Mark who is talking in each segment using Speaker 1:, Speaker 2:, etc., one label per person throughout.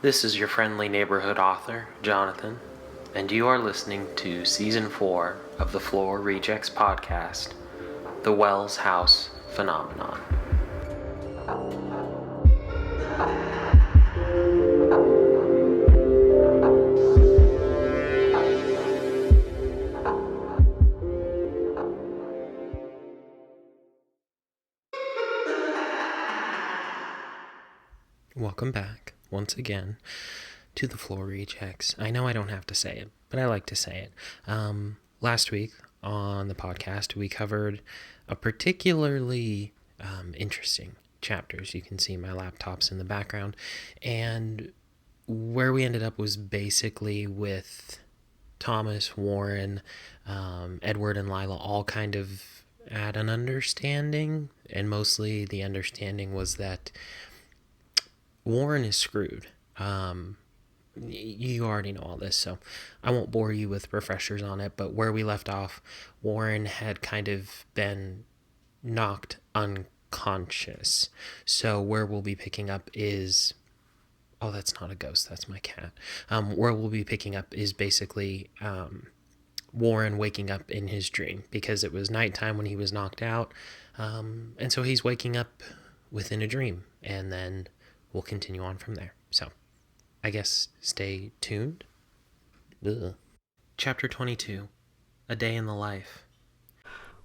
Speaker 1: This is your friendly neighborhood author, Jonathan, and you are listening to Season 4 of the Floor Rejects podcast, The Wells House Phenomenon. Welcome back, once again, to the Floor Rejects. I know I don't have to say it, but I like to say it. Last week on the podcast, we covered a particularly interesting chapters. You can see my laptops in the background. And where we ended up was basically with Thomas, Warren, Edward, and Lila all kind of at an understanding. And mostly the understanding was that Warren is screwed. You already know all this, so I won't bore you with refreshers on it, but where we left off, Warren had kind of been knocked unconscious. So where we'll be picking up is... Oh, that's not a ghost, that's my cat. Where we'll be picking up is basically Warren waking up in his dream, because it was nighttime when he was knocked out, and so he's waking up within a dream, and then we'll continue on from there. So, I guess stay tuned. Ugh. Chapter 22, A Day in the Life.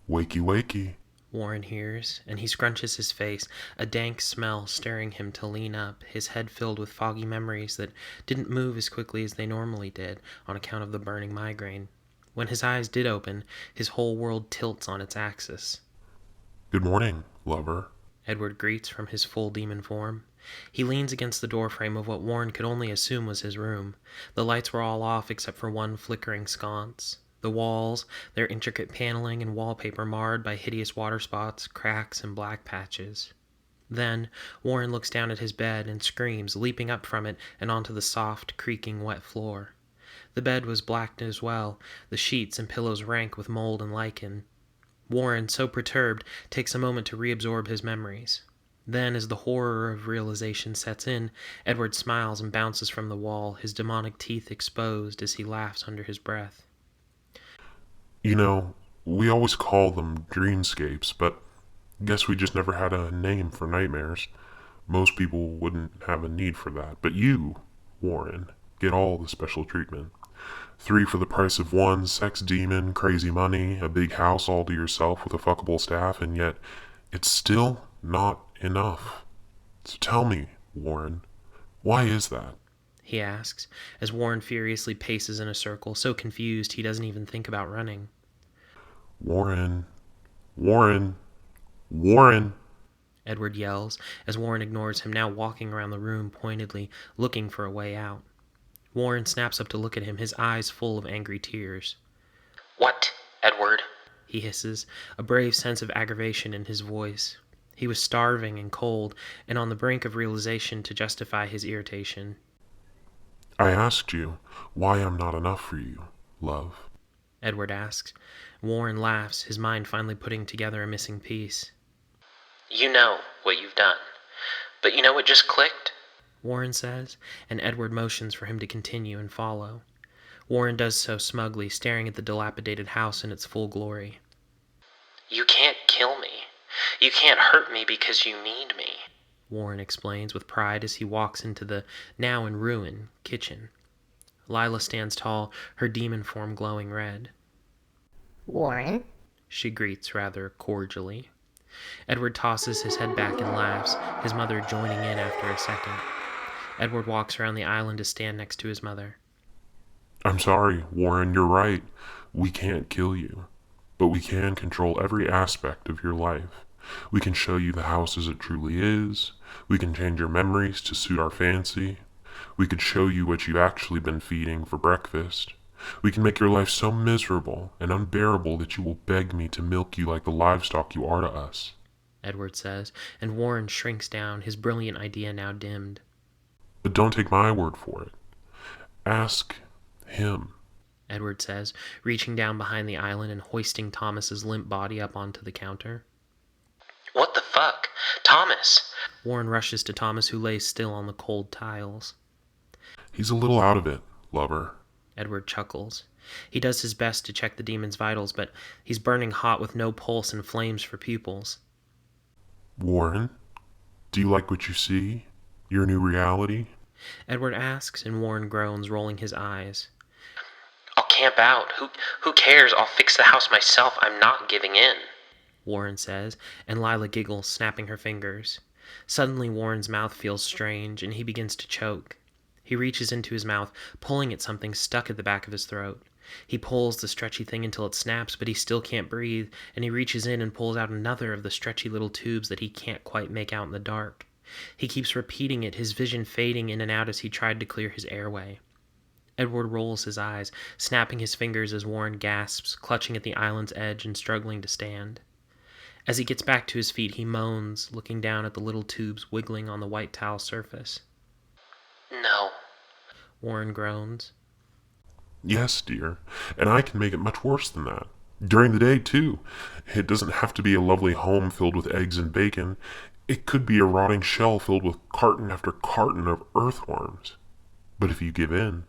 Speaker 2: Wakey, wakey.
Speaker 1: Warren hears, and he scrunches his face, a dank smell stirring him to lean up, his head filled with foggy memories that didn't move as quickly as they normally did on account of the burning migraine. When his eyes did open, his whole world tilts on its axis.
Speaker 2: Good morning, lover.
Speaker 1: Edward greets from his full demon form. He leans against the doorframe of what Warren could only assume was his room. The lights were all off except for one flickering sconce. The walls, their intricate paneling and wallpaper marred by hideous water spots, cracks, and black patches. Then, Warren looks down at his bed and screams, leaping up from it and onto the soft, creaking, wet floor. The bed was black as well, the sheets and pillows rank with mold and lichen. Warren, so perturbed, takes a moment to reabsorb his memories. Then, as the horror of realization sets in, Edward smiles and bounces from the wall, his demonic teeth exposed as he laughs under his breath.
Speaker 2: You know, we always call them dreamscapes, but guess we just never had a name for nightmares. Most people wouldn't have a need for that, but you, Warren, get all the special treatment. 3 for the price of 1, sex demon, crazy money, a big house all to yourself with a fuckable staff, and yet it's still not enough. So tell me, Warren, why is that?
Speaker 1: He asks, as Warren furiously paces in a circle, so confused he doesn't even think about running.
Speaker 2: Warren, Warren, Warren!
Speaker 1: Edward yells, as Warren ignores him, now walking around the room pointedly, looking for a way out. Warren snaps up to look at him, his eyes full of angry tears. "What, Edward?" he hisses, a brave sense of aggravation in his voice. He was starving and cold, and on the brink of realization to justify his irritation.
Speaker 2: I asked you why I'm not enough for you, love.
Speaker 1: Edward asks. Warren laughs, his mind finally putting together a missing piece. "You know what you've done, but you know what just clicked?" Warren says, and Edward motions for him to continue and follow. Warren does so smugly, staring at the dilapidated house in its full glory. "You can't kill me. You can't hurt me because you need me," Warren explains with pride as he walks into the, now in ruin, kitchen. Lila stands tall, her demon form glowing red.
Speaker 3: "Warren?"
Speaker 1: she greets rather cordially. Edward tosses his head back and laughs, his mother joining in after a second. Edward walks around the island to stand next to his mother.
Speaker 2: I'm sorry, Warren, you're right. We can't kill you, but we can control every aspect of your life. We can show you the house as it truly is. We can change your memories to suit our fancy. We could show you what you've actually been feeding for breakfast. We can make your life so miserable and unbearable that you will beg me to milk you like the livestock you are to us,
Speaker 1: Edward says, and Warren shrinks down, his brilliant idea now dimmed.
Speaker 2: But don't take my word for it. Ask him,
Speaker 1: Edward says, reaching down behind the island and hoisting Thomas's limp body up onto the counter. "What the fuck? Thomas!" Warren rushes to Thomas, who lays still on the cold tiles.
Speaker 2: He's a little out of it, lover.
Speaker 1: Edward chuckles. He does his best to check the demon's vitals, but he's burning hot with no pulse and flames for pupils.
Speaker 2: Warren, do you like what you see? Your new reality?
Speaker 1: Edward asks, and Warren groans, rolling his eyes. I'll camp out. Who cares? I'll fix the house myself. I'm not giving in, Warren says, and Lila giggles, snapping her fingers. Suddenly, Warren's mouth feels strange, and he begins to choke. He reaches into his mouth, pulling at something stuck at the back of his throat. He pulls the stretchy thing until it snaps, but he still can't breathe, and he reaches in and pulls out another of the stretchy little tubes that he can't quite make out in the dark. He keeps repeating it, his vision fading in and out as he tried to clear his airway. Edward rolls his eyes, snapping his fingers as Warren gasps, clutching at the island's edge and struggling to stand. As he gets back to his feet, he moans, looking down at the little tubes wiggling on the white tile surface. No, Warren groans.
Speaker 2: Yes, dear, and I can make it much worse than that. During the day, too. It doesn't have to be a lovely home filled with eggs and bacon. It could be a rotting shell filled with carton after carton of earthworms. But if you give in,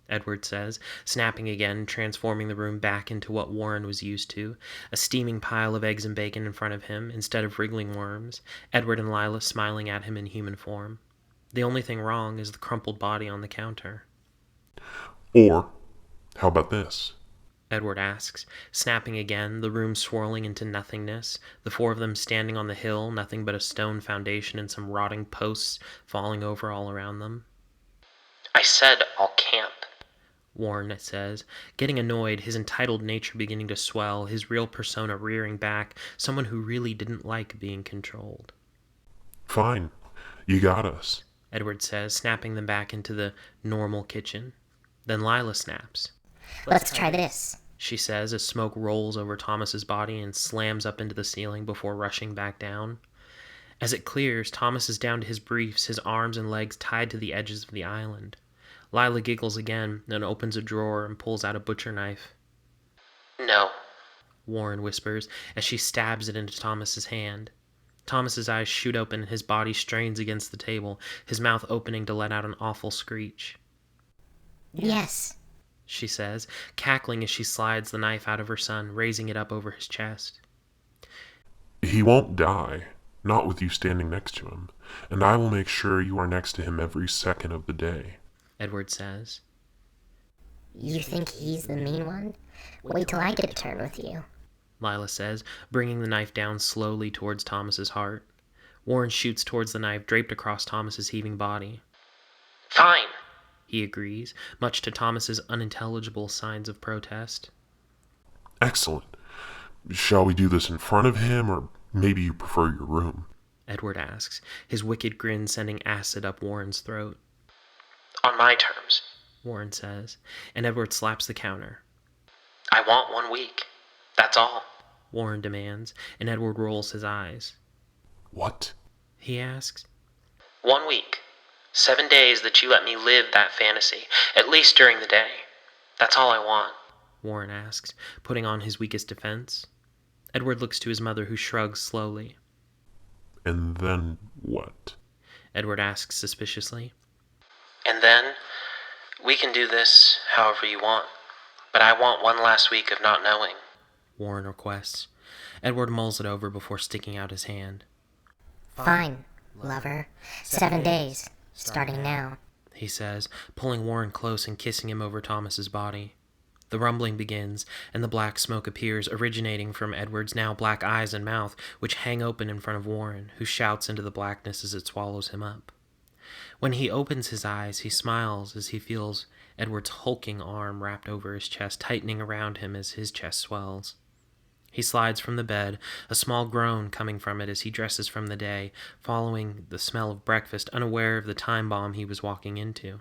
Speaker 1: Edward says, snapping again, transforming the room back into what Warren was used to, a steaming pile of eggs and bacon in front of him, instead of wriggling worms, Edward and Lila smiling at him in human form. The only thing wrong is the crumpled body on the counter.
Speaker 2: or how about this?
Speaker 1: Edward asks, snapping again, the room swirling into nothingness, the four of them standing on the hill, nothing but a stone foundation and some rotting posts falling over all around them. I said I'll camp, Warren says, getting annoyed, his entitled nature beginning to swell, his real persona rearing back, someone who really didn't like being controlled.
Speaker 2: Fine, you got us,
Speaker 1: Edward says, snapping them back into the normal kitchen. Then Lila snaps.
Speaker 3: Let's try this.
Speaker 1: She says as smoke rolls over Thomas's body and slams up into the ceiling before rushing back down. As it clears, Thomas is down to his briefs, his arms and legs tied to the edges of the island. Lila giggles again, then opens a drawer and pulls out a butcher knife. No, Warren whispers as she stabs it into Thomas's hand. Thomas's eyes shoot open and his body strains against the table, his mouth opening to let out an awful screech.
Speaker 3: Yes,
Speaker 1: She says, cackling as she slides the knife out of her son, raising it up over his chest.
Speaker 2: He won't die, not with you standing next to him, and I will make sure you are next to him every second of the day,
Speaker 1: Edward says.
Speaker 3: You think he's the mean one? Wait till I get a turn with you.
Speaker 1: Lila says, bringing the knife down slowly towards Thomas's heart. Warren shoots towards the knife draped across Thomas's heaving body. Fine, he agrees, much to Thomas's unintelligible signs of protest.
Speaker 2: Excellent. Shall we do this in front of him, or maybe you prefer your room?
Speaker 1: Edward asks, his wicked grin sending acid up Warren's throat. On my terms, Warren says, and Edward slaps the counter. I want 1 week. That's all, Warren demands, and Edward rolls his eyes.
Speaker 2: What?
Speaker 1: He asks. 1 week. 7 days that you let me live that fantasy, at least during the day. That's all I want, Warren asks, putting on his weakest defense. Edward looks to his mother, who shrugs slowly.
Speaker 2: And then what?
Speaker 1: Edward asks suspiciously. And then, we can do this however you want, but I want 1 last week of not knowing, Warren requests. Edward mulls it over before sticking out his hand.
Speaker 3: Fine, lover. 7 days, starting now.
Speaker 1: He says, pulling Warren close and kissing him over Thomas's body. The rumbling begins, and the black smoke appears, originating from Edward's now black eyes and mouth, which hang open in front of Warren, who shouts into the blackness as it swallows him up. When he opens his eyes, he smiles as he feels Edward's hulking arm wrapped over his chest, tightening around him as his chest swells. He slides from the bed, a small groan coming from it as he dresses from the day, following the smell of breakfast, unaware of the time bomb he was walking into.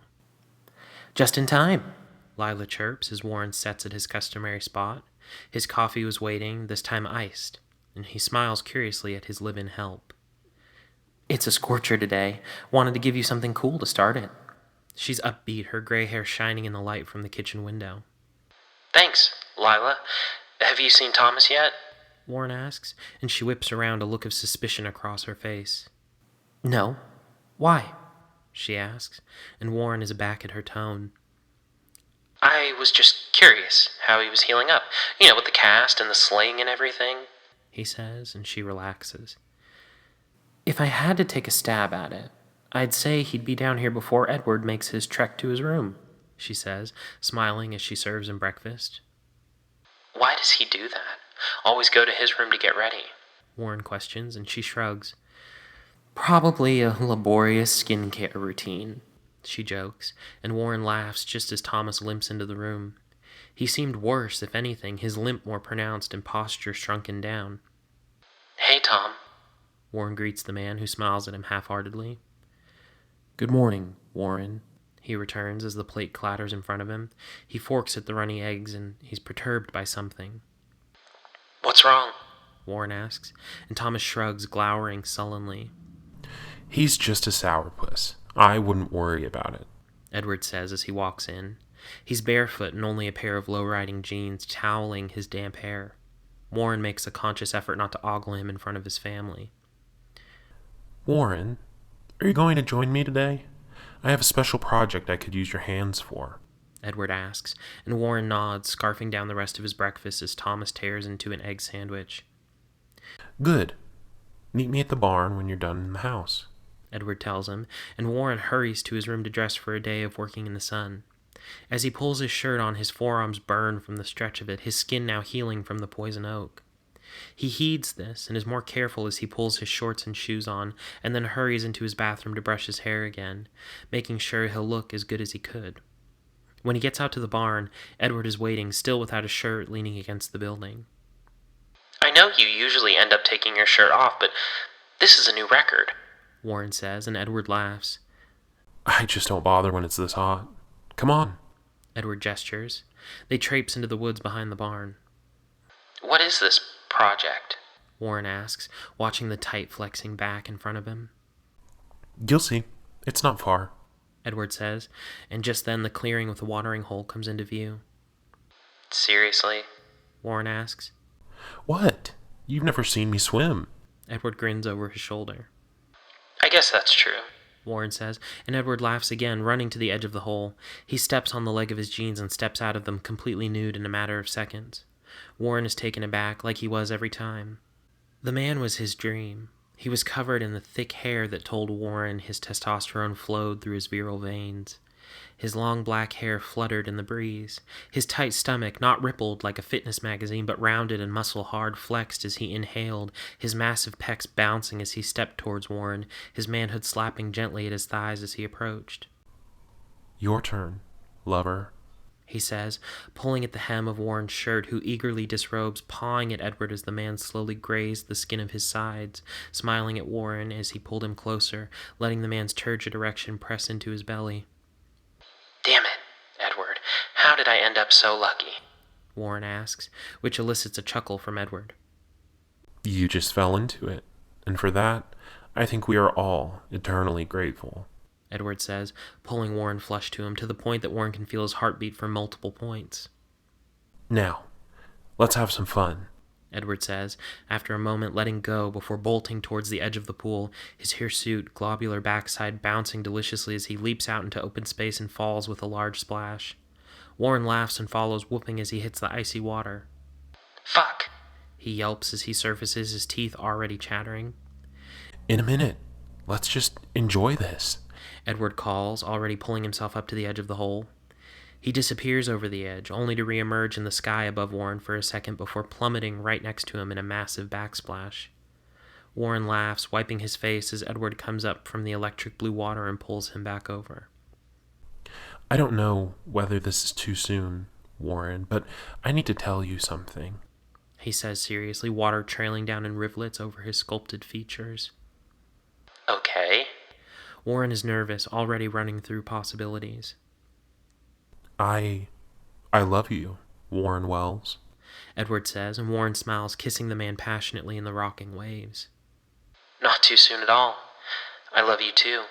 Speaker 1: Just in time, Lila chirps as Warren sets at his customary spot. His coffee was waiting, this time iced, and he smiles curiously at his live-in help. It's a scorcher today. Wanted to give you something cool to start it. She's upbeat, her gray hair shining in the light from the kitchen window. Thanks, Lila. Have you seen Thomas yet? Warren asks, and she whips around, a look of suspicion across her face. No. Why? she asks, and Warren is aback at her tone.
Speaker 4: I was just curious how he was healing up. With the cast and the sling and everything.
Speaker 1: He says, and she relaxes. If I had to take a stab at it, I'd say he'd be down here before Edward makes his trek to his room, she says, smiling as she serves him breakfast.
Speaker 4: Why does he do that? Always go to his room to get ready?
Speaker 1: Warren questions, and she shrugs. Probably a laborious skincare routine, she jokes, and Warren laughs just as Thomas limps into the room. He seemed worse, if anything, his limp more pronounced and posture shrunken down.
Speaker 4: Hey, Tom.
Speaker 1: Warren greets the man, who smiles at him half-heartedly. Good morning, Warren, he returns as the plate clatters in front of him. He forks at the runny eggs, and he's perturbed by something.
Speaker 4: What's wrong?
Speaker 1: Warren asks, and Thomas shrugs, glowering sullenly.
Speaker 5: He's just a sourpuss. I wouldn't worry about it,
Speaker 1: Edward says as he walks in. He's barefoot and only a pair of low-riding jeans toweling his damp hair. Warren makes a conscious effort not to ogle him in front of his family.
Speaker 5: Warren, are you going to join me today? I have a special project I could use your hands for,
Speaker 1: Edward asks, and Warren nods, scarfing down the rest of his breakfast as Thomas tears into an egg sandwich.
Speaker 5: Good. Meet me at the barn when you're done in the house,
Speaker 1: Edward tells him, and Warren hurries to his room to dress for a day of working in the sun. As he pulls his shirt on, his forearms burn from the stretch of it, his skin now healing from the poison oak. He heeds this and is more careful as he pulls his shorts and shoes on, and then hurries into his bathroom to brush his hair again, making sure he'll look as good as he could. When he gets out to the barn, Edward is waiting, still without a shirt, leaning against the building.
Speaker 4: I know you usually end up taking your shirt off, but this is a new record,
Speaker 1: Warren says, and Edward laughs.
Speaker 5: I just don't bother when it's this hot. Come on.
Speaker 1: Edward gestures. They traipse into the woods behind the barn.
Speaker 4: What is this project?
Speaker 1: Warren asks, watching the tight flexing back in front of him.
Speaker 5: You'll see. It's not far,
Speaker 1: Edward says, and just then the clearing with the watering hole comes into view.
Speaker 4: Seriously?
Speaker 1: Warren asks.
Speaker 5: What? You've never seen me swim.
Speaker 1: Edward grins over his shoulder.
Speaker 4: I guess that's true,
Speaker 1: Warren says, and Edward laughs again, running to the edge of the hole. He steps on the leg of his jeans and steps out of them completely nude in a matter of seconds. Warren is taken aback, like he was every time. The man was his dream. He was covered in the thick hair that told Warren his testosterone flowed through his virile veins. His long black hair fluttered in the breeze. His tight stomach, not rippled like a fitness magazine, but rounded and muscle-hard, flexed as he inhaled, his massive pecs bouncing as he stepped towards Warren, his manhood slapping gently at his thighs as he approached.
Speaker 5: Your turn, lover,
Speaker 1: he says, pulling at the hem of Warren's shirt, who eagerly disrobes, pawing at Edward as the man slowly grazed the skin of his sides, smiling at Warren as he pulled him closer, letting the man's turgid erection press into his belly.
Speaker 4: Damn it, Edward. How did I end up so lucky?
Speaker 1: Warren asks, which elicits a chuckle from Edward.
Speaker 5: You just fell into it, and for that, I think we are all eternally grateful,
Speaker 1: Edward says, pulling Warren flush to him to the point that Warren can feel his heartbeat from multiple points.
Speaker 5: Now, let's have some fun,
Speaker 1: Edward says, after a moment letting go before bolting towards the edge of the pool, his hirsute, globular backside bouncing deliciously as he leaps out into open space and falls with a large splash. Warren laughs and follows, whooping as he hits the icy water.
Speaker 4: Fuck,
Speaker 1: he yelps as he surfaces, his teeth already chattering.
Speaker 5: In a minute. Let's just enjoy this,
Speaker 1: Edward calls, already pulling himself up to the edge of the hole. He disappears over the edge, only to reemerge in the sky above Warren for a second before plummeting right next to him in a massive backsplash. Warren laughs, wiping his face as Edward comes up from the electric blue water and pulls him back over.
Speaker 5: I don't know whether this is too soon, Warren, but I need to tell you something,
Speaker 1: he says seriously, water trailing down in rivulets over his sculpted features.
Speaker 4: Okay.
Speaker 1: Warren is nervous, already running through possibilities.
Speaker 5: I love you, Warren Wells,
Speaker 1: Edward says, and Warren smiles, kissing the man passionately in the rocking waves.
Speaker 4: Not too soon at all. I love you too,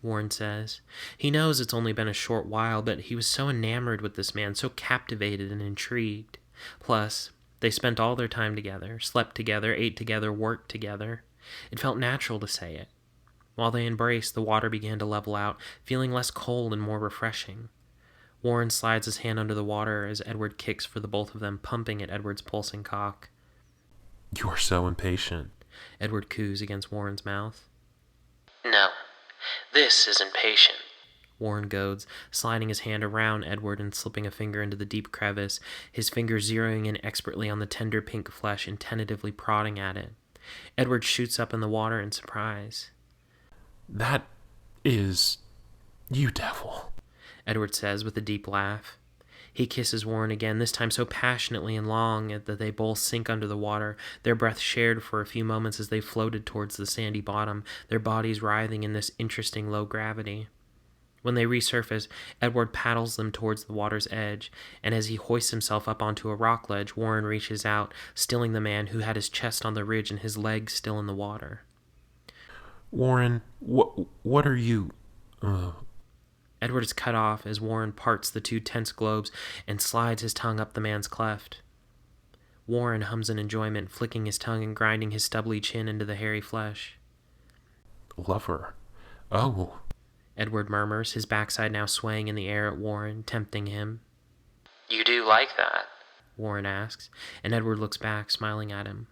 Speaker 1: Warren says. He knows it's only been a short while, but he was so enamored with this man, so captivated and intrigued. Plus, they spent all their time together, slept together, ate together, worked together. It felt natural to say it. While they embraced, the water began to level out, feeling less cold and more refreshing. Warren slides his hand under the water as Edward kicks for the both of them, pumping at Edward's pulsing cock.
Speaker 5: You are so impatient.
Speaker 1: Edward coos against Warren's mouth.
Speaker 4: No, this is impatient.
Speaker 1: Warren goads, sliding his hand around Edward and slipping a finger into the deep crevice, his finger zeroing in expertly on the tender pink flesh and tentatively prodding at it. Edward shoots up in the water in surprise.
Speaker 5: That is you, devil,
Speaker 1: Edward says with a deep laugh. He kisses Warren again, this time so passionately and long that they both sink under the water, their breath shared for a few moments as they floated towards the sandy bottom, their bodies writhing in this interesting low gravity. When they resurface, Edward paddles them towards the water's edge, and as he hoists himself up onto a rock ledge, Warren reaches out, stilling the man who had his chest on the ridge and his legs still in the water.
Speaker 5: Warren, what are you?
Speaker 1: Edward is cut off as Warren parts the two tense globes and slides his tongue up the man's cleft. Warren hums in enjoyment, flicking his tongue and grinding his stubbly chin into the hairy flesh.
Speaker 5: Lover. Oh.
Speaker 1: Edward murmurs, his backside now swaying in the air at Warren, tempting him.
Speaker 4: You do like that?
Speaker 1: Warren asks, and Edward looks back, smiling at him.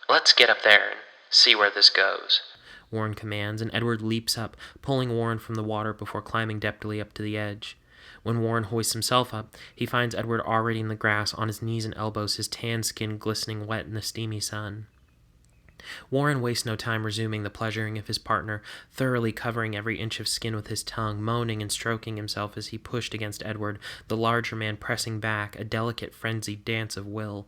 Speaker 4: Let's get up there and see where this goes.
Speaker 1: Warren commands, and Edward leaps up, pulling Warren from the water before climbing deftly up to the edge. When Warren hoists himself up, he finds Edward already in the grass, on his knees and elbows, his tan skin glistening wet in the steamy sun. Warren wastes no time resuming the pleasuring of his partner, thoroughly covering every inch of skin with his tongue, moaning and stroking himself as he pushed against Edward, the larger man pressing back, a delicate, frenzied dance of will.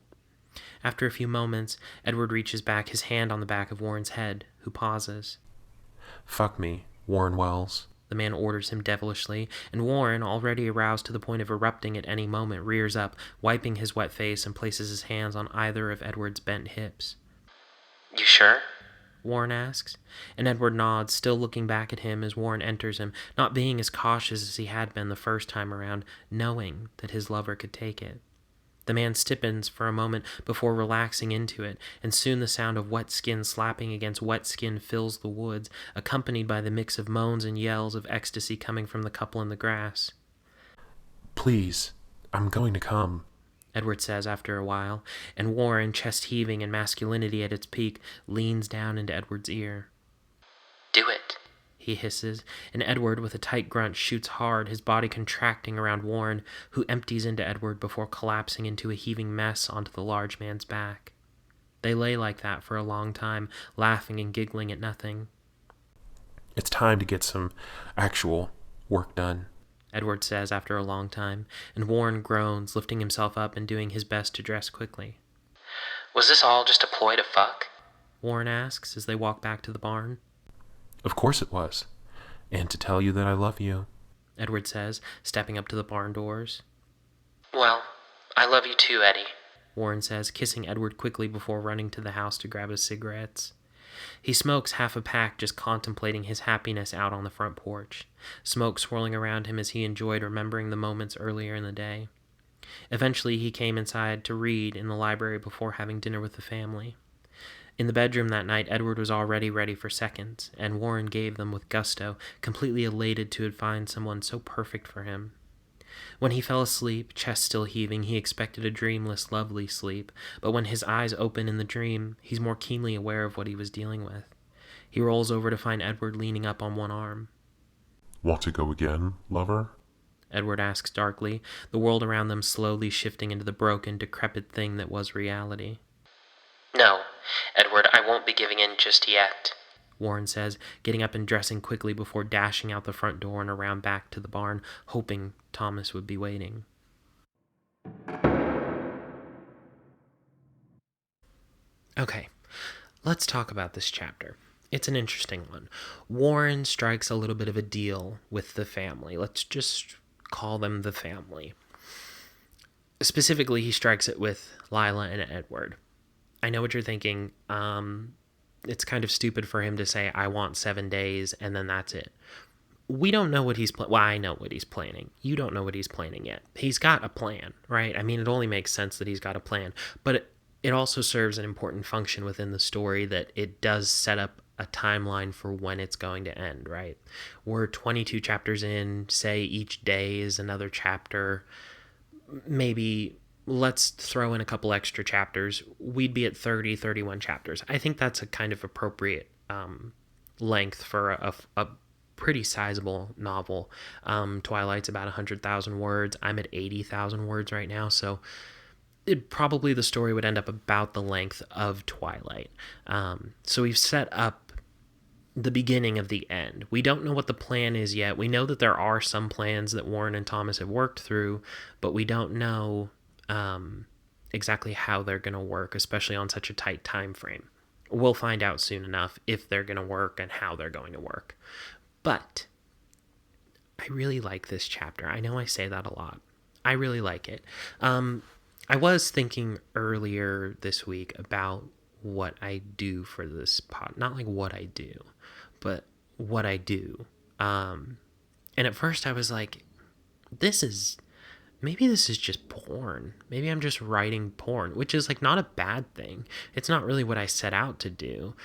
Speaker 1: After a few moments, Edward reaches back, his hand on the back of Warren's head, who pauses.
Speaker 5: Fuck me, Warren Wells.
Speaker 1: The man orders him devilishly, and Warren, already aroused to the point of erupting at any moment, rears up, wiping his wet face, and places his hands on either of Edward's bent hips.
Speaker 4: You sure?
Speaker 1: Warren asks, and Edward nods, still looking back at him as Warren enters him, not being as cautious as he had been the first time around, knowing that his lover could take it. The man stiffens for a moment before relaxing into it, and soon the sound of wet skin slapping against wet skin fills the woods, accompanied by the mix of moans and yells of ecstasy coming from the couple in the grass.
Speaker 5: Please, I'm going to come,
Speaker 1: Edward says after a while, and Warren, chest heaving and masculinity at its peak, leans down into Edward's ear.
Speaker 4: Do it.
Speaker 1: He hisses, and Edward, with a tight grunt, shoots hard, his body contracting around Warren, who empties into Edward before collapsing into a heaving mess onto the large man's back. They lay like that for a long time, laughing and giggling at nothing.
Speaker 5: It's time to get some actual work done,
Speaker 1: Edward says after a long time, and Warren groans, lifting himself up and doing his best to dress quickly.
Speaker 4: Was this all just a ploy to fuck?
Speaker 1: Warren asks as they walk back to the barn.
Speaker 5: Of course it was. And to tell you that I love you,
Speaker 1: Edward says, stepping up to the barn doors.
Speaker 4: Well, I love you too, Eddie.
Speaker 1: Warren says, kissing Edward quickly before running to the house to grab his cigarettes. He smokes half a pack, just contemplating his happiness out on the front porch, smoke swirling around him as he enjoyed remembering the moments earlier in the day. Eventually, he came inside to read in the library before having dinner with the family. In the bedroom that night, Edward was already ready for seconds, and Warren gave them with gusto, completely elated to find someone so perfect for him. When he fell asleep, chest still heaving, he expected a dreamless, lovely sleep, but when his eyes open in the dream, he's more keenly aware of what he was dealing with. He rolls over to find Edward leaning up on one arm.
Speaker 2: Want to go again, lover?
Speaker 1: Edward asks darkly, the world around them slowly shifting into the broken, decrepit thing that was reality.
Speaker 4: No, Edward, I won't be giving in just yet.
Speaker 1: Warren says, getting up and dressing quickly before dashing out the front door and around back to the barn, hoping Thomas would be waiting. Okay, let's talk about this chapter. It's an interesting one. Warren strikes a little bit of a deal with the family. Let's just call them the family. Specifically, he strikes it with Lila and Edward. I know what you're thinking. It's kind of stupid for him to say, I want 7 days, and then that's it. We don't know what he's planning. Well, I know what he's planning. You don't know what he's planning yet. He's got a plan, right? I mean, it only makes sense that he's got a plan. But it also serves an important function within the story that it does set up a timeline for when it's going to end, right? We're 22 chapters in, say each day is another chapter. Maybe let's throw in a couple extra chapters. We'd be at 30, 31 chapters. I think that's a kind of appropriate length for a pretty sizable novel. Twilight's about 100,000 words. I'm at 80,000 words right now, so probably the story would end up about the length of Twilight. So we've set up the beginning of the end. We don't know what the plan is yet. We know that there are some plans that Warren and Thomas have worked through, but we don't know exactly how they're going to work, especially on such a tight time frame. We'll find out soon enough if they're going to work and how they're going to work. But I really like this chapter. I know I say that a lot. I really like it. I was thinking earlier this week about what I do for this pod. Not like what I do, but what I do. And at first I was like, maybe this is just porn. Maybe I'm just writing porn, which is like not a bad thing. It's not really what I set out to do.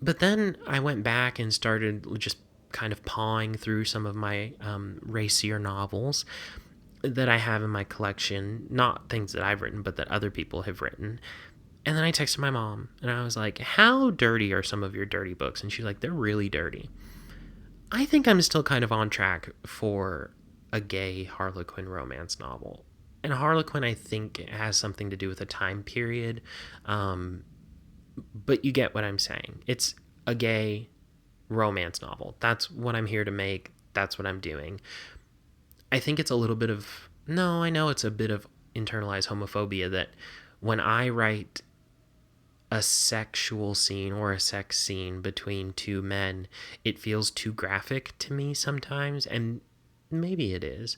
Speaker 1: But then I went back and started just kind of pawing through some of my racier novels that I have in my collection, not things that I've written, but that other people have written. And then I texted my mom and I was like, how dirty are some of your dirty books? And she's like, they're really dirty. I think I'm still kind of on track for a gay Harlequin romance novel. And Harlequin, I think, has something to do with a time period. But you get what I'm saying. It's a gay romance novel. That's what I'm here to make. That's what I'm doing. I think it's a little bit of, no, I know it's a bit of internalized homophobia that when I write a sexual scene or a sex scene between two men, it feels too graphic to me sometimes, and maybe it is,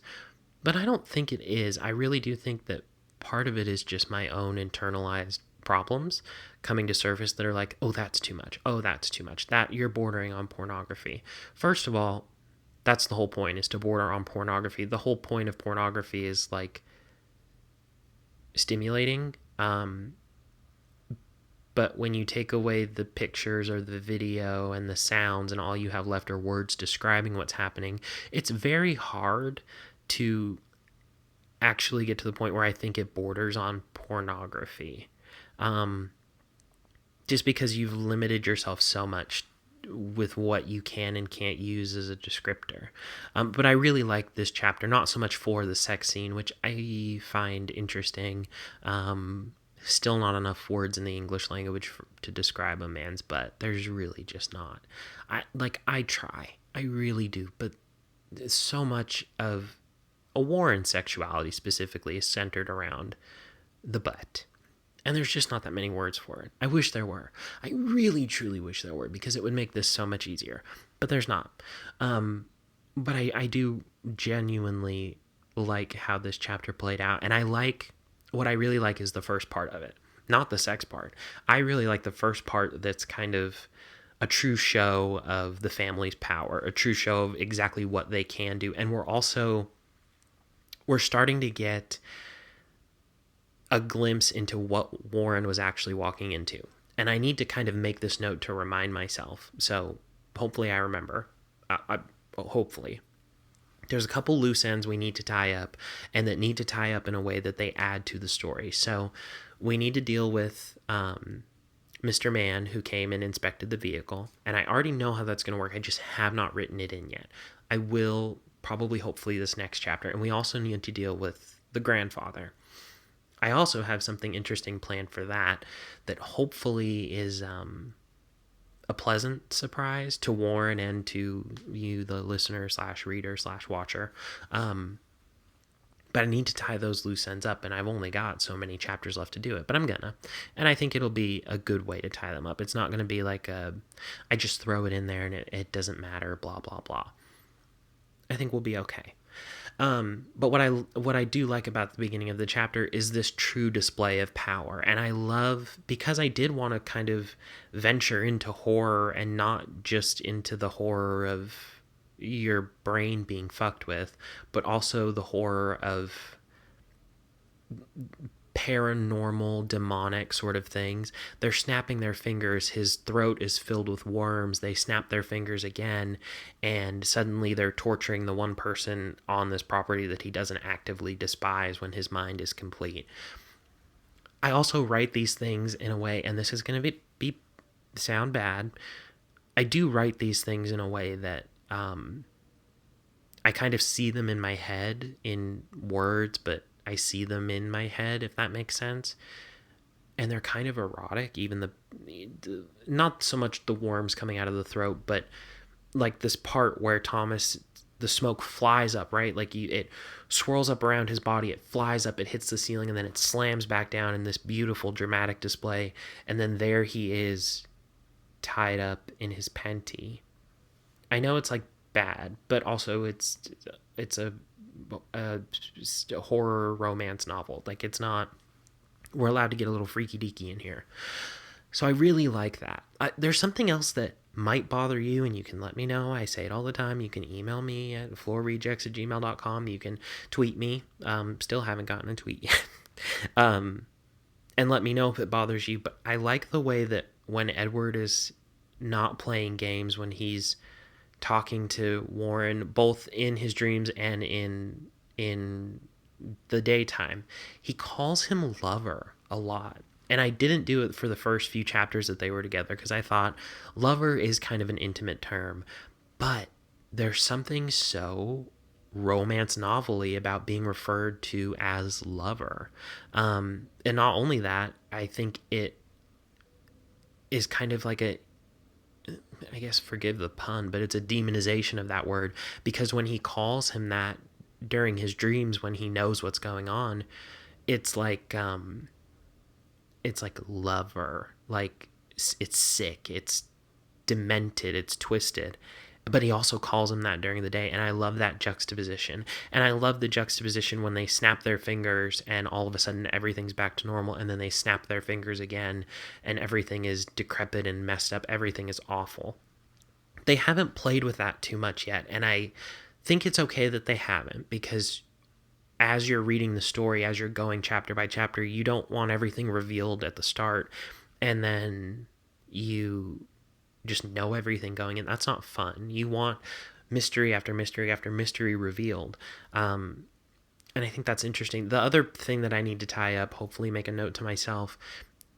Speaker 1: but I don't think it is. I really do think that part of it is just my own internalized problems coming to surface that are like, oh, that's too much. Oh, that's too much. That you're bordering on pornography. First of all, that's the whole point, is to border on pornography. The whole point of pornography is like stimulating. But when you take away the pictures or the video and the sounds and all you have left are words describing what's happening, it's very hard to actually get to the point where I think it borders on pornography. Just because you've limited yourself so much with what you can and can't use as a descriptor. But I really like this chapter, not so much for the sex scene, which I find interesting. Still not enough words in the English language to describe a man's butt. There's really just not. I try. I really do. But so much of a Warren sexuality specifically is centered around the butt. And there's just not that many words for it. I wish there were. I really, truly wish there were, because it would make this so much easier. But there's not. But I do genuinely like how this chapter played out. And what I really like is the first part of it, not the sex part. I really like the first part that's kind of a true show of the family's power, a true show of exactly what they can do. And we're starting to get a glimpse into what Warren was actually walking into. And I need to kind of make this note to remind myself. So hopefully I remember. Hopefully. There's a couple loose ends we need to tie up, and that need to tie up in a way that they add to the story. So we need to deal with Mr. Mann, who came and inspected the vehicle. And I already know how that's going to work. I just have not written it in yet. I will probably, hopefully, this next chapter. And we also need to deal with the grandfather. I also have something interesting planned for that hopefully is a pleasant surprise to Warren and to you, the listener / reader / watcher. But I need to tie those loose ends up, and I've only got so many chapters left to do it, but I'm gonna. And I think it'll be a good way to tie them up. It's not going to be like I just throw it in there and it doesn't matter, blah, blah, blah. I think we'll be okay. But what I do like about the beginning of the chapter is this true display of power. And I love, because I did want to kind of venture into horror and not just into the horror of your brain being fucked with, but also the horror of paranormal, demonic sort of things. They're snapping their fingers. His throat is filled with worms. They snap their fingers again, and suddenly they're torturing the one person on this property that he doesn't actively despise when his mind is complete. I also write these things in a way, and this is going to be sound bad. I do write these things in a way that I kind of see them in my head in words, but I see them in my head, if that makes sense. And they're kind of erotic, even the not so much the worms coming out of the throat, but like this part where the smoke flies up, right? Like it swirls up around his body, it flies up, it hits the ceiling, and then it slams back down in this beautiful dramatic display. And then there he is, tied up in his panty. I know it's like bad, but also it's a horror romance novel. Like, it's not, we're allowed to get a little freaky deaky in here. So I really like that. There's something else that might bother you, and you can let me know. I say it all the time. You can email me at floorrejects@gmail.com. You can tweet me. Still haven't gotten a tweet yet. And let me know if it bothers you. But I like the way that when Edward is not playing games, when he's talking to Warren, both in his dreams and in the daytime, he calls him lover a lot. And I didn't do it for the first few chapters that they were together because I thought lover is kind of an intimate term. But there's something so romance novelly about being referred to as lover. And not only that, I think it is kind of like I guess forgive the pun, but it's a demonization of that word, because when he calls him that during his dreams, when he knows what's going on, it's like lover, like it's sick, it's demented, it's twisted. But he also calls him that during the day, and I love that juxtaposition. And I love the juxtaposition when they snap their fingers and all of a sudden everything's back to normal, and then they snap their fingers again and everything is decrepit and messed up. Everything is awful. They haven't played with that too much yet, and I think it's okay that they haven't, because as you're reading the story, as you're going chapter by chapter, you don't want everything revealed at the start and then you just know everything going in. That's not fun. You want mystery after mystery after mystery revealed. And I think that's interesting. The other thing that I need to tie up, hopefully make a note to myself,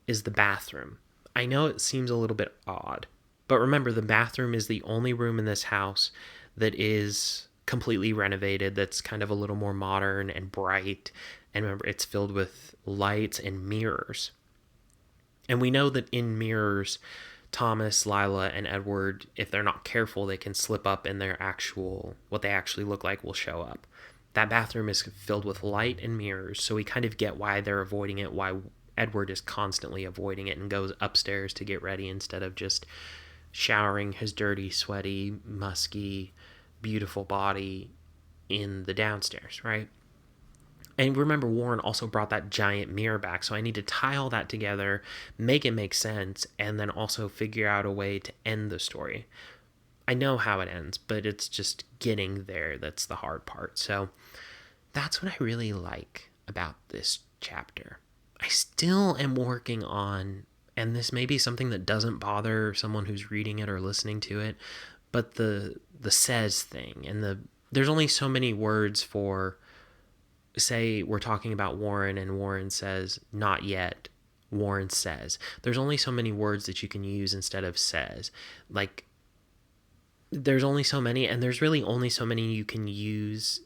Speaker 1: is the bathroom. I know it seems a little bit odd, but remember, the bathroom is the only room in this house that is completely renovated, that's kind of a little more modern and bright. And remember, it's filled with lights and mirrors. And we know that in mirrors, Thomas, Lila, and Edward, if they're not careful, they can slip up and what they actually look like will show up. That bathroom is filled with light and mirrors, so we kind of get why they're avoiding it, why Edward is constantly avoiding it and goes upstairs to get ready instead of just showering his dirty, sweaty, musky, beautiful body in the downstairs, right? And remember, Warren also brought that giant mirror back, so I need to tie all that together, make it make sense, and then also figure out a way to end the story. I know how it ends, but it's just getting there that's the hard part. So that's what I really like about this chapter. I still am working on, and this may be something that doesn't bother someone who's reading it or listening to it, but the says thing, and there's only so many words for, say we're talking about Warren and Warren says, not yet, Warren says. There's only so many words that you can use instead of says. Like, there's only so many, and there's really only so many you can use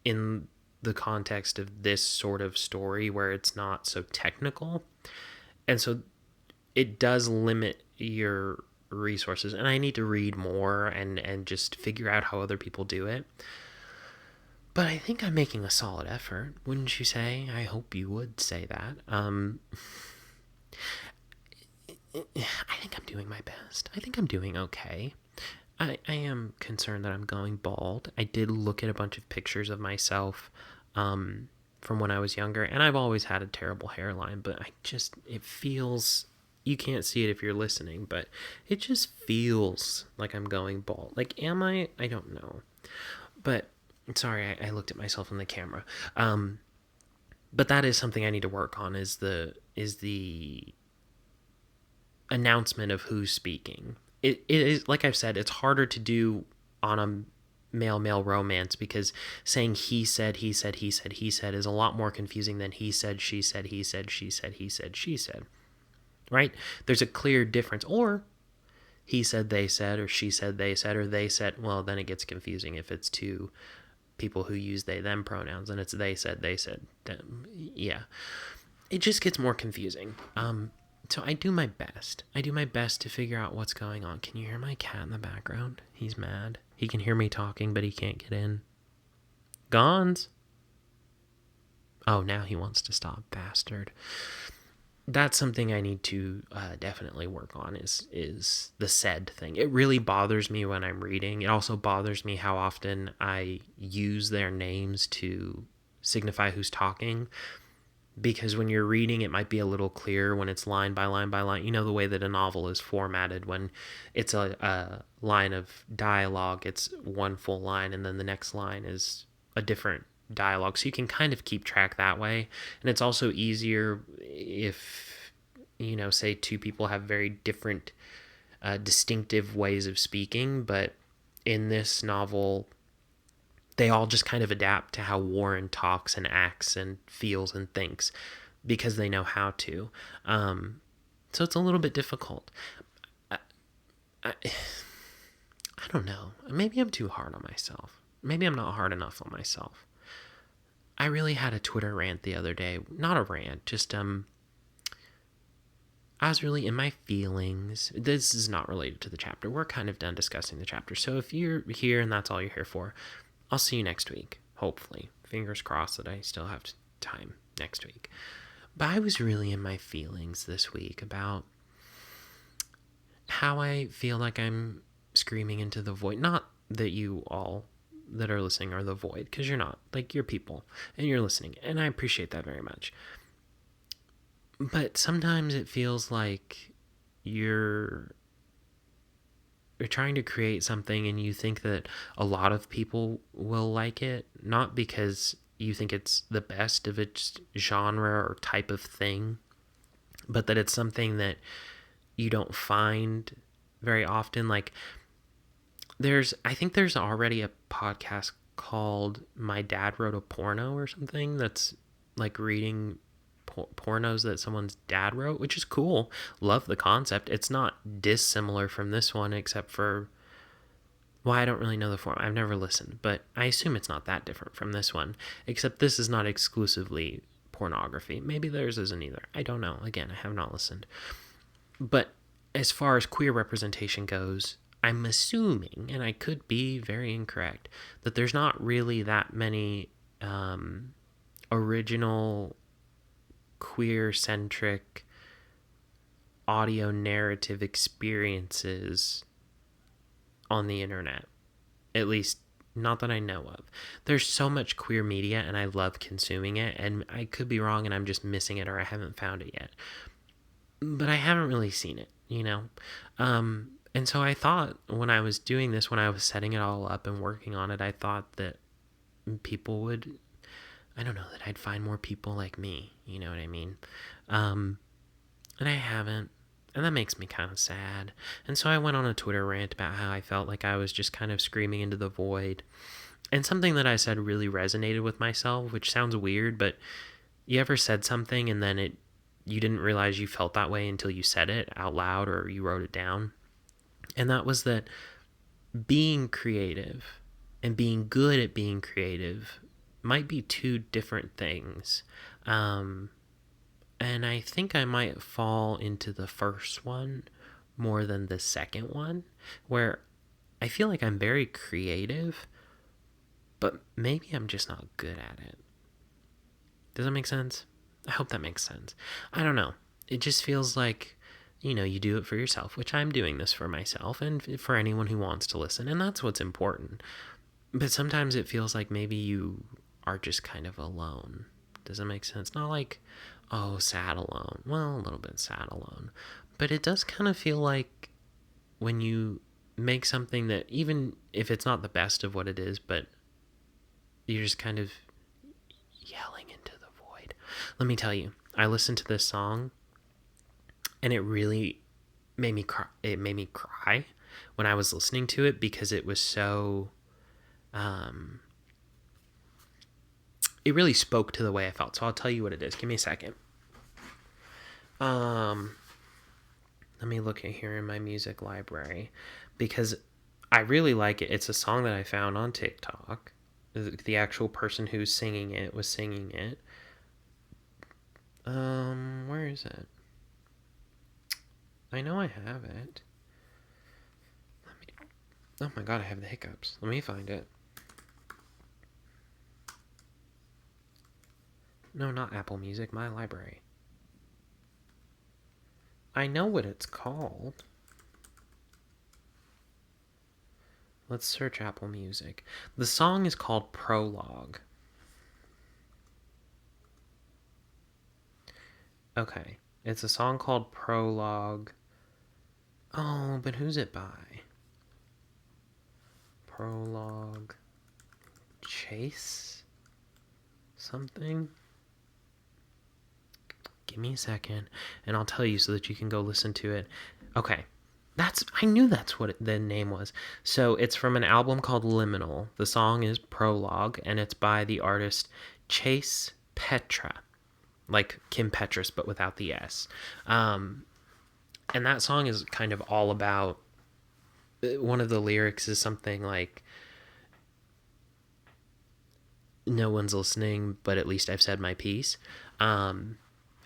Speaker 1: in the context of this sort of story where it's not so technical. And so it does limit your resources, and I need to read more and just figure out how other people do it. But I think I'm making a solid effort, wouldn't you say? I hope you would say that. I think I'm doing my best. I think I'm doing okay. I am concerned that I'm going bald. I did look at a bunch of pictures of myself from when I was younger, and I've always had a terrible hairline, but it feels, you can't see it if you're listening, but it just feels like I'm going bald. Like, am I? I don't know. But sorry, I looked at myself in the camera. But that is something I need to work on, is the announcement of who's speaking. It is, like I've said, it's harder to do on a male romance, because saying he said, he said, he said, he said is a lot more confusing than he said, she said, he said, she said, he said, she said. Right? There's a clear difference. Or he said, they said, or she said, they said, or they said. Well, then it gets confusing if it's two people who use they them pronouns, and it's they said, them. Yeah, it just gets more confusing. So I do my best. I do my best to figure out what's going on. Can you hear my cat in the background? He's mad. He can hear me talking, but he can't get in. Gons. Oh, now he wants to stop, bastard. That's something I need to definitely work on, is the said thing. It really bothers me when I'm reading. It also bothers me how often I use their names to signify who's talking, because when you're reading, it might be a little clearer when it's line by line by line. You know, the way that a novel is formatted, when it's a line of dialogue, it's one full line, and then the next line is a different dialogue. So you can kind of keep track that way. And it's also easier if, say two people have very different, distinctive ways of speaking, but in this novel, they all just kind of adapt to how Warren talks and acts and feels and thinks, because they know how to. So it's a little bit difficult. I don't know. Maybe I'm too hard on myself. Maybe I'm not hard enough on myself. I really had a Twitter rant the other day. Not a rant, just I was really in my feelings. This is not related to the chapter. We're kind of done discussing the chapter. So if you're here and that's all you're here for, I'll see you next week, hopefully. Fingers crossed that I still have time next week. But I was really in my feelings this week about how I feel like I'm screaming into the void. Not that you all that are listening are the void, because you're not. Like, you're people, and you're listening, and I appreciate that very much. But sometimes it feels like you're trying to create something, and you think that a lot of people will like it, not because you think it's the best of its genre or type of thing, but that it's something that you don't find very often. Like, I think there's already a podcast called My Dad Wrote a Porno or something, that's like reading pornos that someone's dad wrote, which is cool. Love the concept. It's not dissimilar from this one, except for, well, I don't really know the form. I've never listened, but I assume it's not that different from this one, except this is not exclusively pornography. Maybe theirs isn't either. I don't know. Again, I have not listened. But as far as queer representation goes, I'm assuming, and I could be very incorrect, that there's not really that many original queer-centric audio narrative experiences on the internet. At least, not that I know of. There's so much queer media, and I love consuming it, and I could be wrong and I'm just missing it, or I haven't found it yet. But I haven't really seen it, And so I thought, when I was doing this, when I was setting it all up and working on it, I thought that people would, I don't know, that I'd find more people like me, you know what I mean? And I haven't, and that makes me kind of sad. And so I went on a Twitter rant about how I felt like I was just kind of screaming into the void. And something that I said really resonated with myself, which sounds weird, but you ever said something and then you didn't realize you felt that way until you said it out loud or you wrote it down? And that was that being creative and being good at being creative might be two different things. And I think I might fall into the first one more than the second one, where I feel like I'm very creative, but maybe I'm just not good at it. Does that make sense? I hope that makes sense. I don't know. It just feels like, you do it for yourself, which I'm doing this for myself and for anyone who wants to listen, and that's what's important. But sometimes it feels like maybe you are just kind of alone. Does that make sense? Not like, oh, sad alone. Well, a little bit sad alone. But it does kind of feel like when you make something that, even if it's not the best of what it is, but you're just kind of yelling into the void. Let me tell you, I listened to this song and it really made me cry. It made me cry when I was listening to it because it was so it really spoke to the way I felt. So I'll tell you what it is. Give me a second. Let me look at here in my music library because I really like it. It's a song that I found on TikTok. The actual person who's singing it was singing it. Where is it? I know I have it. Oh my god, I have the hiccups. Let me find it. No, not Apple Music, my library. I know what it's called. Let's search Apple Music. The song is called Prologue. Okay, it's a song called Prologue. Oh, but who's it by? Prologue. Chase? Something? Give me a second, and I'll tell you so that you can go listen to it. Okay, I knew that's what the name was. So it's from an album called Liminal. The song is Prologue, and it's by the artist Chase Petra, like Kim Petras, but without the S. And that song is kind of all about. One of the lyrics is something like, "No one's listening, but at least I've said my piece."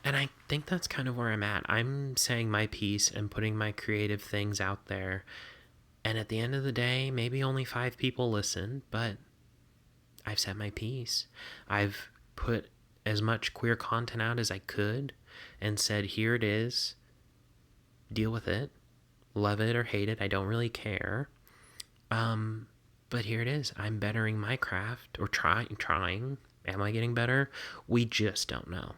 Speaker 1: And I think that's kind of where I'm at. I'm saying my piece and putting my creative things out there. And at the end of the day, maybe only 5 people listen, but I've said my piece. I've put as much queer content out as I could and said, here it is. Deal with it. Love it or hate it. I don't really care. But here it is. I'm bettering my craft, or trying. Am I getting better? We just don't know.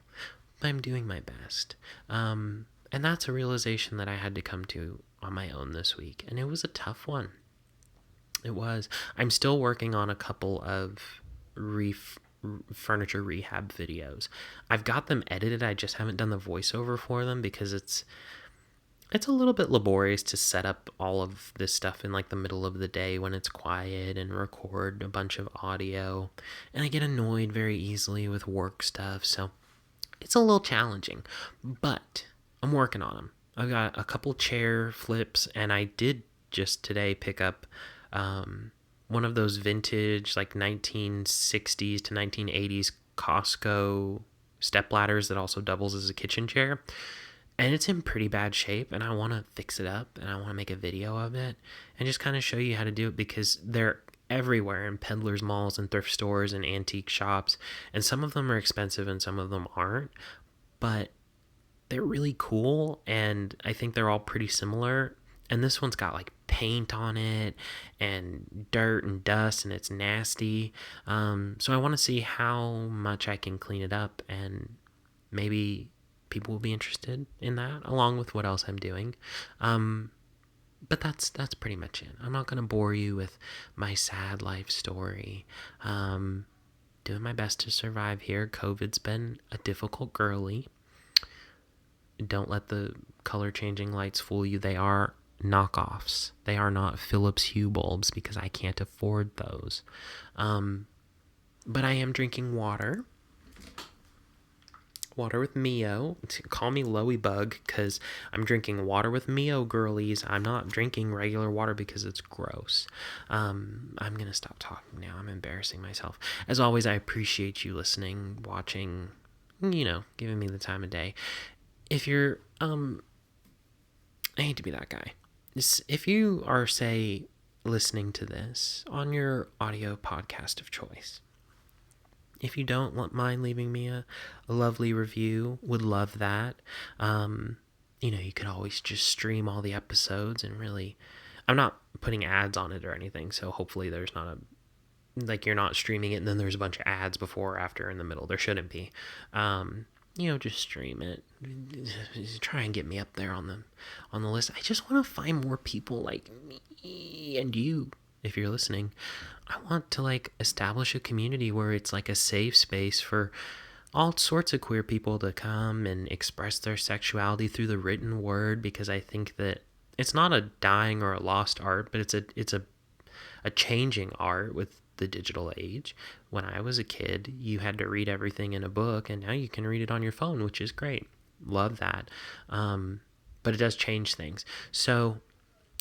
Speaker 1: I'm doing my best. And that's a realization that I had to come to on my own this week. And it was a tough one. It was. I'm still working on a couple of furniture rehab videos. I've got them edited. I just haven't done the voiceover for them because it's a little bit laborious to set up all of this stuff in like the middle of the day when it's quiet and record a bunch of audio. And I get annoyed very easily with work stuff. So it's a little challenging, but I'm working on them. I've got a couple chair flips, and I did just today pick up one of those vintage, like 1960s to 1980s Costco step ladders that also doubles as a kitchen chair. And it's in pretty bad shape, and I want to fix it up, and I want to make a video of it and just kind of show you how to do it because they're everywhere in peddlers malls and thrift stores and antique shops, and some of them are expensive and some of them aren't, but they're really cool, and I think they're all pretty similar. And this one's got like paint on it and dirt and dust, and it's nasty. So I want to see how much I can clean it up, and maybe people will be interested in that along with what else I'm doing. But that's pretty much it. I'm not going to bore you with my sad life story. Doing my best to survive here. COVID's been a difficult girly. Don't let the color changing lights fool you. They are knockoffs. They are not Philips Hue bulbs because I can't afford those. But I am drinking water. Water with Mio. Call me Loey Bug because I'm drinking water with Mio, girlies. I'm not drinking regular water because it's gross. I'm going to stop talking now. I'm embarrassing myself. As always, I appreciate you listening, watching, giving me the time of day. If you're, I hate to be that guy. If you are, say, listening to this on your audio podcast of choice, if you don't mind leaving me a lovely review, would love that. You could always just stream all the episodes and really, I'm not putting ads on it or anything. So hopefully there's not you're not streaming it and then there's a bunch of ads before or after in the middle. There shouldn't be. Just stream it. Try and get me up there on the list. I just want to find more people like me and you. If you're listening, I want to establish a community where it's like a safe space for all sorts of queer people to come and express their sexuality through the written word, because I think that it's not a dying or a lost art, but it's a changing art with the digital age. When I was a kid, you had to read everything in a book, and now you can read it on your phone, which is great. Love that. But it does change things. So,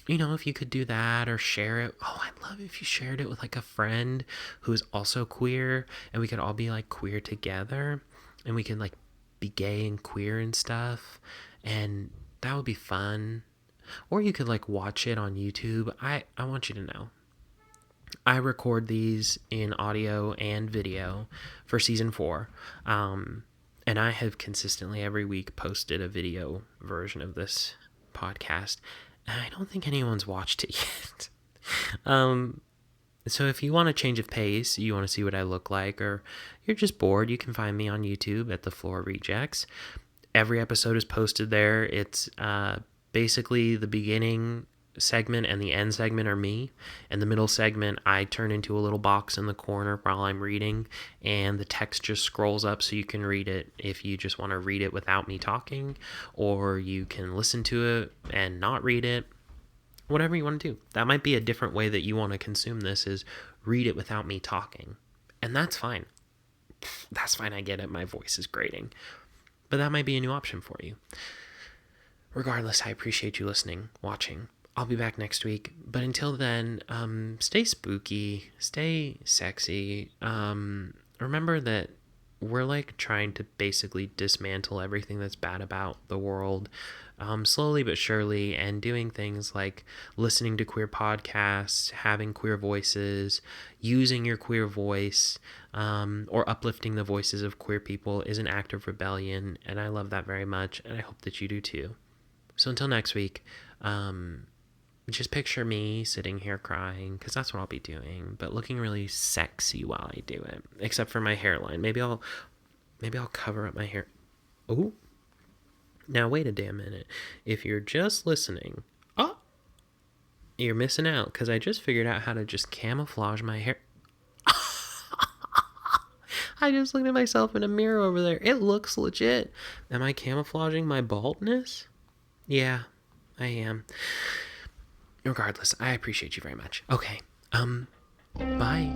Speaker 1: if you could do that or share it. Oh, I'd love if you shared it with like a friend who is also queer, and we could all be like queer together, and we could like be gay and queer and stuff. And that would be fun. Or you could like watch it on YouTube. I want you to know, I record these in audio and video for season 4. And I have consistently every week posted a video version of this podcast. And I don't think anyone's watched it yet. So if you want a change of pace, you want to see what I look like, or you're just bored, you can find me on YouTube at The Floor Rejects. Every episode is posted there. It's basically the beginning segment and the end segment are me, and the middle segment I turn into a little box in the corner while I'm reading, and the text just scrolls up so you can read it if you just want to read it without me talking, or you can listen to it and not read it. Whatever you want to do. That might be a different way that you want to consume this, is read it without me talking, and that's fine. That's fine. I get it, my voice is grating, but that might be a new option for you. Regardless, I appreciate you listening, watching. I'll be back next week, but until then, stay spooky, stay sexy. Remember that we're like trying to basically dismantle everything that's bad about the world, slowly but surely, and doing things like listening to queer podcasts, having queer voices, using your queer voice, or uplifting the voices of queer people is an act of rebellion, and I love that very much, and I hope that you do too. So until next week, just picture me sitting here crying, because that's what I'll be doing, but looking really sexy while I do it, except for my hairline. Maybe I'll cover up my hair. Oh, now wait a damn minute. If you're just listening, you're missing out, because I just figured out how to just camouflage my hair. I just looked at myself in a mirror over there. It looks legit. Am I camouflaging my baldness? Yeah, I am. Regardless, I appreciate you very much. Okay, bye.